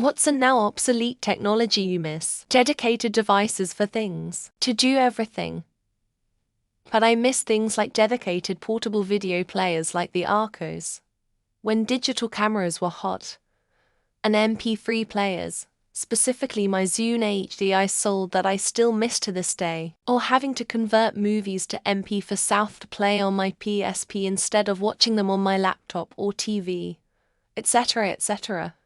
What's a now obsolete technology you miss? Dedicated devices for things to do everything. But I miss things like dedicated portable video players like the Arcos, when digital cameras were hot, and MP3 players, specifically my Zune HD I sold that I still miss to this day, or having to convert movies to MP4 South to play on my PSP instead of watching them on my laptop or TV, etc. etc.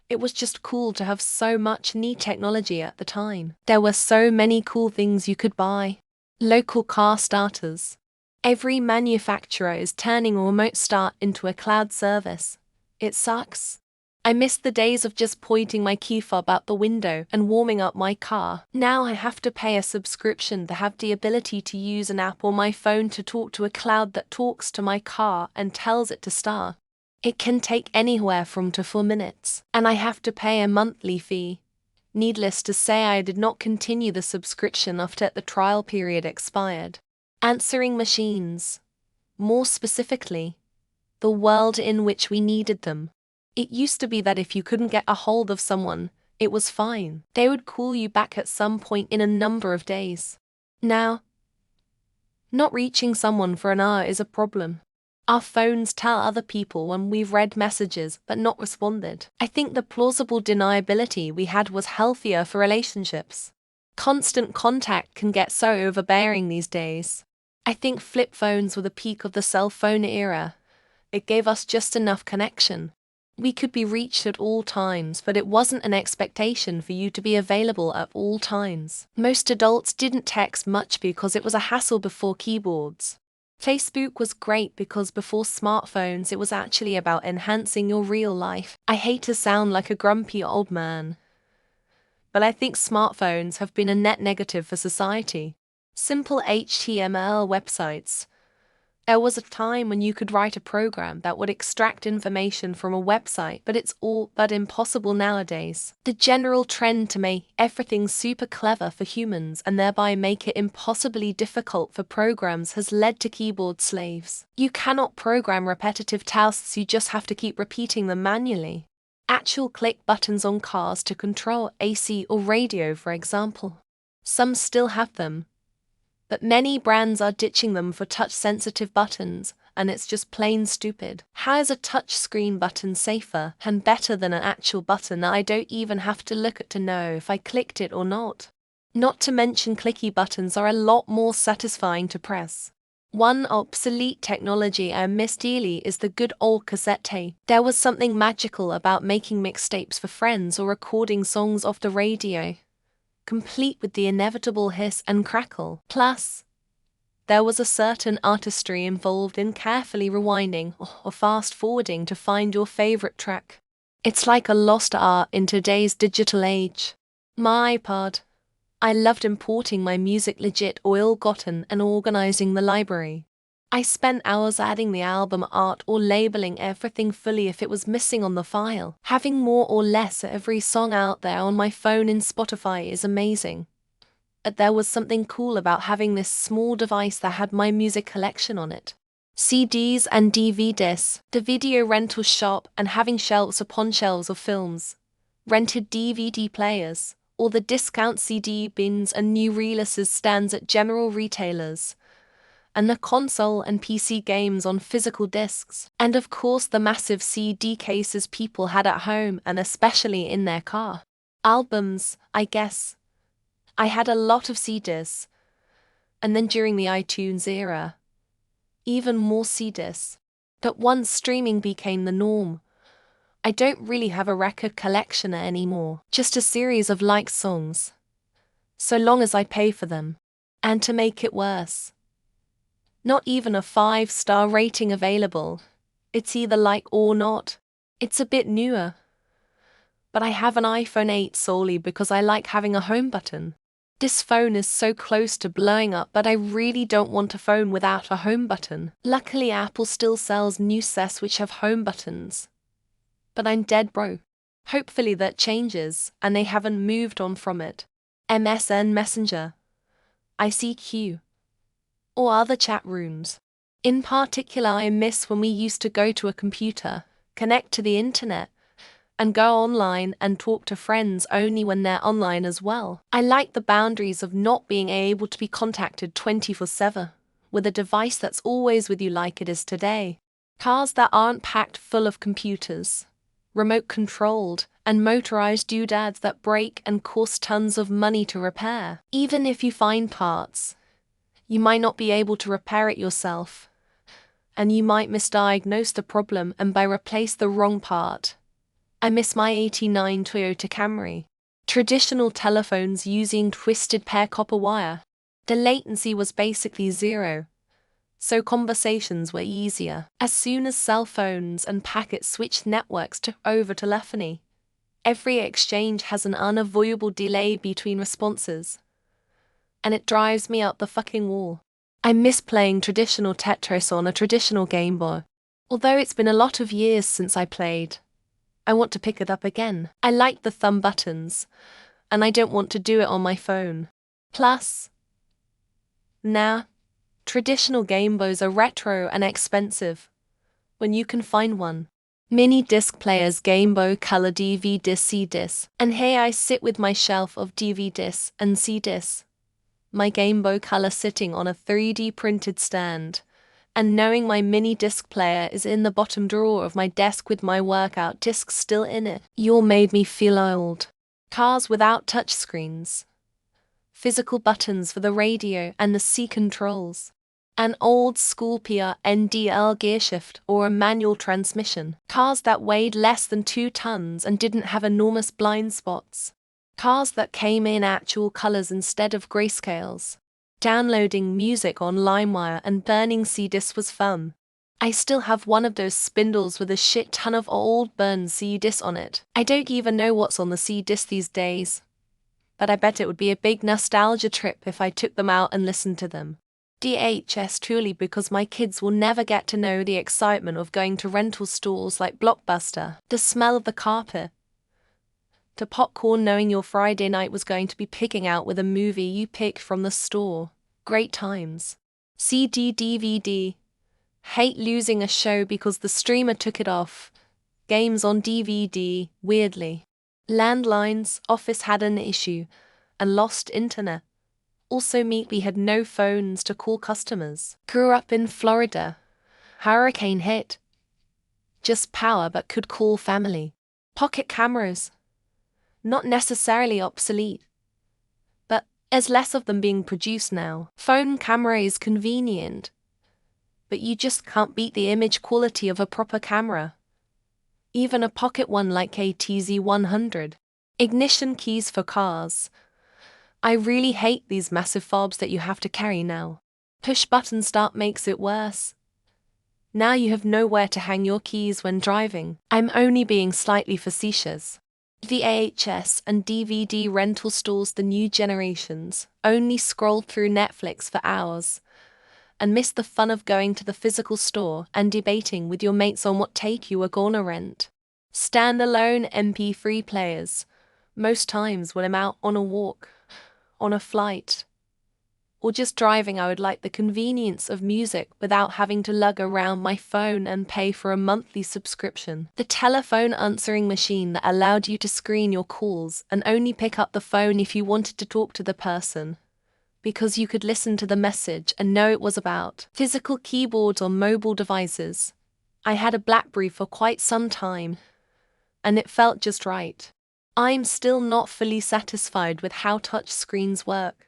It was just cool to have so much neat technology at the time. There were so many cool things you could buy. Local car starters. Every manufacturer is turning a remote start into a cloud service. It sucks. I miss the days of just pointing my key fob out the window and warming up my car. Now I have to pay a subscription to have the ability to use an app on my phone to talk to a cloud that talks to my car and tells it to start. It can take anywhere from 2 to 4 minutes, and I have to pay a monthly fee. Needless to say, I did not continue the subscription after the trial period expired. Answering machines. More specifically, the world in which we needed them. It used to be that if you couldn't get a hold of someone, it was fine. They would call you back at some point in a number of days. Now, not reaching someone for an hour is a problem. Our phones tell other people when we've read messages but not responded. I think the plausible deniability we had was healthier for relationships. Constant contact can get so overbearing these days. I think flip phones were the peak of the cell phone era. It gave us just enough connection. We could be reached at all times, but it wasn't an expectation for you to be available at all times. Most adults didn't text much because it was a hassle before keyboards. Facebook was great because before smartphones it was actually about enhancing your real life. I hate to sound like a grumpy old man, but I think smartphones have been a net negative for society. Simple HTML websites. There was a time when you could write a program that would extract information from a website, but it's all but impossible nowadays. The general trend to make everything super clever for humans and thereby make it impossibly difficult for programs has led to keyboard slaves. You cannot program repetitive tasks, you just have to keep repeating them manually. Actual click buttons on cars to control AC or radio, for example. Some still have them, but many brands are ditching them for touch-sensitive buttons, and it's just plain stupid. How is a touchscreen button safer and better than an actual button that I don't even have to look at to know if I clicked it or not? Not to mention clicky buttons are a lot more satisfying to press. One obsolete technology I miss dearly is the good old cassette tape. There was something magical about making mixtapes for friends or recording songs off the radio, complete with the inevitable hiss and crackle. Plus, there was a certain artistry involved in carefully rewinding or fast-forwarding to find your favorite track. It's like a lost art in today's digital age. My iPod. I loved importing my music legit oil-gotten and organizing the library. I spent hours adding the album art or labeling everything fully if it was missing on the file. Having more or less of every song out there on my phone in Spotify is amazing. But there was something cool about having this small device that had my music collection on it. CDs and DVDs, the video rental shop, and having shelves upon shelves of films, rented DVD players, or the discount CD bins and new releases stands at general retailers, and the console and PC games on physical discs, and of course the massive CD cases people had at home and especially in their car. Albums, I guess. I had a lot of CDs, and then during the iTunes era, even more CDs. But once streaming became the norm, I don't really have a record collection anymore, just a series of liked songs, so long as I pay for them. And to make it worse, not even a 5-star rating available. It's either like or not. It's a bit newer, but I have an iPhone 8 solely because I like having a home button. This phone is so close to blowing up, but I really don't want a phone without a home button. Luckily, Apple still sells new sets which have home buttons, but I'm dead broke. Hopefully that changes, and they haven't moved on from it. MSN Messenger, ICQ, or other chat rooms. In particular, I miss when we used to go to a computer, connect to the internet, and go online and talk to friends only when they're online as well. I like the boundaries of not being able to be contacted 24/7 with a device that's always with you like it is today. Cars that aren't packed full of computers, remote controlled, and motorized doodads that break and cost tons of money to repair. Even if you find parts, you might not be able to repair it yourself, and you might misdiagnose the problem and replace the wrong part. I miss my '89 Toyota Camry. Traditional telephones using twisted pair copper wire. The latency was basically zero, so conversations were easier. As soon as cell phones and packets switched networks to over telephony, every exchange has an unavoidable delay between responses, and it drives me up the fucking wall. I miss playing traditional Tetris on a traditional Game Boy. Although it's been a lot of years since I played, I want to pick it up again. I like the thumb buttons, and I don't want to do it on my phone. Plus, traditional Game Boys are retro and expensive, when you can find one. Mini disc players, Game Boy Color, DV disc, C disc, and here I sit with my shelf of DV discs and C discs. My Game Boy Color sitting on a 3D printed stand, and knowing my mini disc player is in the bottom drawer of my desk with my workout discs still in it. You all made me feel old. Cars without touchscreens, physical buttons for the radio and the C controls, an old school PRNDL gearshift or a manual transmission. Cars that weighed less than 2 tons and didn't have enormous blind spots. Cars that came in actual colors instead of grayscales. Downloading music on LimeWire and burning C-discs was fun. I still have one of those spindles with a shit ton of old burned C-discs on it. I don't even know what's on the C-disc these days, but I bet it would be a big nostalgia trip if I took them out and listened to them. DHS truly, because my kids will never get to know the excitement of going to rental stores like Blockbuster, the smell of the carpet, to popcorn knowing your Friday night was going to be picking out with a movie you picked from the store. Great times. CD, DVD. Hate losing a show because the streamer took it off. Games on DVD, weirdly. Landlines, office had an issue, and lost internet. Also we had no phones to call customers. Grew up in Florida. Hurricane hit. Just power but could call family. Pocket cameras. Not necessarily obsolete, but there's less of them being produced now. Phone camera is convenient, but you just can't beat the image quality of a proper camera. Even a pocket one like ATZ100. Ignition keys for cars. I really hate these massive fobs that you have to carry now. Push button start makes it worse. Now you have nowhere to hang your keys when driving. I'm only being slightly facetious. VHS and DVD rental stores, the new generations, only scroll through Netflix for hours and miss the fun of going to the physical store and debating with your mates on what tape you were gonna rent. Standalone MP3 players, most times when I'm out on a walk, on a flight, or just driving, I would like the convenience of music without having to lug around my phone and pay for a monthly subscription. The telephone answering machine that allowed you to screen your calls and only pick up the phone if you wanted to talk to the person, because you could listen to the message and know it was about. Physical keyboards on mobile devices. I had a BlackBerry for quite some time, and it felt just right. I'm still not fully satisfied with how touch screens work,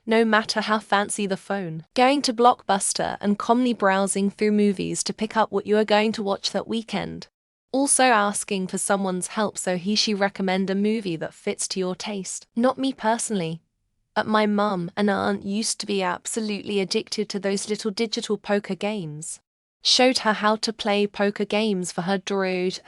no matter how fancy the phone. Going to Blockbuster and calmly browsing through movies to pick up what you are going to watch that weekend. Also asking for someone's help so she recommend a movie that fits to your taste. Not me personally, but my mum and aunt used to be absolutely addicted to those little digital poker games. Showed her how to play poker games for her droid,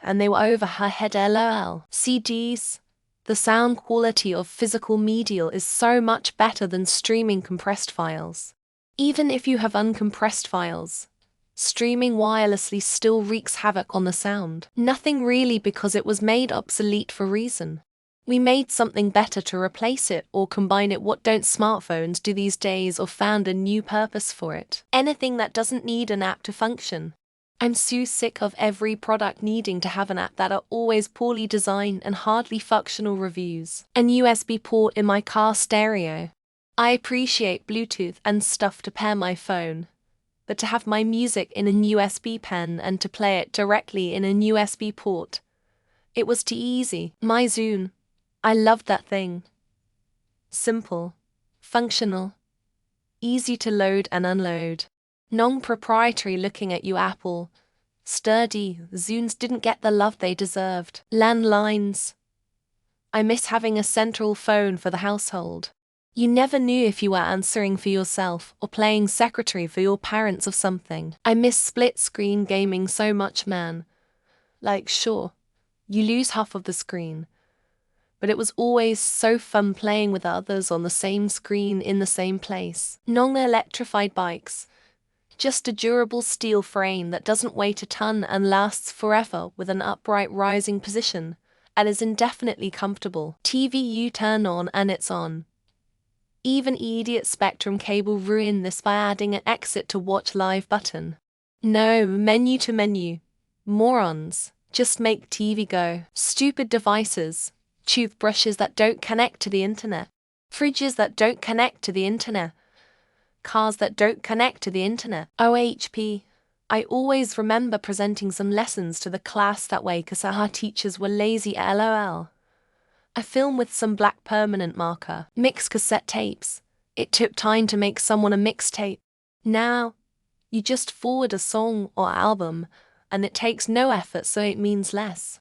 and they were over her head, lol. CDs. The sound quality of physical media is so much better than streaming compressed files. Even if you have uncompressed files, streaming wirelessly still wreaks havoc on the sound. Nothing really, because it was made obsolete for a reason. We made something better to replace it or combine it. What don't smartphones do these days, or found a new purpose for it? Anything that doesn't need an app to function. I'm so sick of every product needing to have an app that are always poorly designed and hardly functional reviews. An USB port in my car stereo. I appreciate Bluetooth and stuff to pair my phone, but to have my music in a USB pen and to play it directly in a USB port, it was too easy. My Zune. I loved that thing. Simple, functional, easy to load and unload. Non-proprietary. Looking at you, Apple. Sturdy. Zunes didn't get the love they deserved. Landlines. I miss having a central phone for the household. You never knew if you were answering for yourself or playing secretary for your parents or something. I miss split-screen gaming so much, man. Like, sure, you lose half of the screen, but it was always so fun playing with others on the same screen in the same place. Non-electrified bikes. Just a durable steel frame that doesn't weigh a ton and lasts forever with an upright rising position and is indefinitely comfortable. TV you turn on and it's on. Even idiot Spectrum cable ruined this by adding an exit to watch live button. No, menu to menu. Morons. Just make TV go. Stupid devices. Toothbrushes that don't connect to the internet. Fridges that don't connect to the internet. Cars that don't connect to the internet. OHP. I always remember presenting some lessons to the class that way because our teachers were lazy, lol. A film with some black permanent marker. Mixed cassette tapes. It took time to make someone a mixtape. Now, you just forward a song or album, and it takes no effort, so it means less.